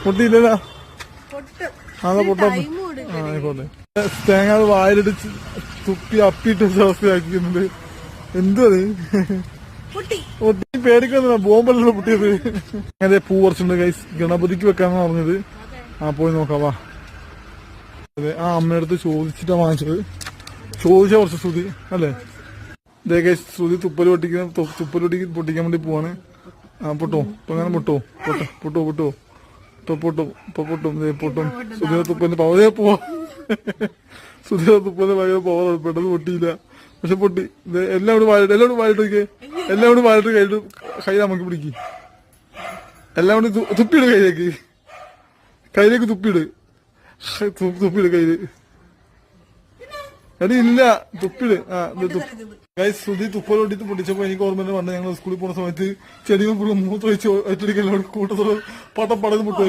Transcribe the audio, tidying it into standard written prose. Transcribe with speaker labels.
Speaker 1: പൊട്ടിയില്ലല്ലോ. അതാ പൊട്ടാ. ആയിക്കോട്ടെ. തേങ്ങ അത് വായിലിടിച്ച് തുപ്പി അപ്പിട്ട് അവസ്ഥയാക്കിക്കുന്നുണ്ട്. എന്തുവത് പൊട്ടി? പേടിക്കുന്നില്ല, ബോംബല്ലല്ലോ പൊട്ടിയത്. അതെ, പൂ കുറച്ചുണ്ട് ഗൈസ്, ഗണപതിക്ക് വെക്കാന്ന് പറഞ്ഞത്. പോയി നോക്കാം വാ. അതെ, അമ്മയടുത്ത് ചോദിച്ചിട്ടാ വാങ്ങിച്ചത്. ചോദിച്ച കുറച്ച് ശ്രുതി അല്ലേ. ഇതേ ഗൈസ്, ശ്രുതി തുപ്പൽ പൊട്ടിക്കാൻ വേണ്ടി പോവാണ്. പൊട്ടോ ഇപ്പൊ അങ്ങനെ പൊട്ടോ പൊട്ടും. സുധീര തുപ്പലിന് പവതേ പോവാ. സുധീര തുപ്പലിന് ഭയങ്കര പവർ. പെട്ടെന്ന് പൊട്ടിയില്ല, പക്ഷെ പൊട്ടി. എല്ലാം കൂടി വാലിട്ട് നോക്കിയേ. എല്ലാം കൂടി വാലിട്ട് കൈ നമുക്ക് പിടിക്കും. എല്ലാം കൂടി തുപ്പിയിട് കയ്യിലേക്ക് തുപ്പിയിട് കയ്യില്. എടി ഇല്ല, തുപ്പിട്. ശ്രുതി തുപ്പലോട്ടിട്ട് പൊട്ടിച്ചപ്പോ എനിക്ക് ഓർമ്മ വന്ന് ഞങ്ങൾ സ്കൂളിൽ പോകുന്ന സമയത്ത് ചെടികൾ മൂത്ത് വെച്ച് ഒറ്റടിക്കലോട് കൂട്ടത്തോട് പടം പടന്ന് പൊട്ടു.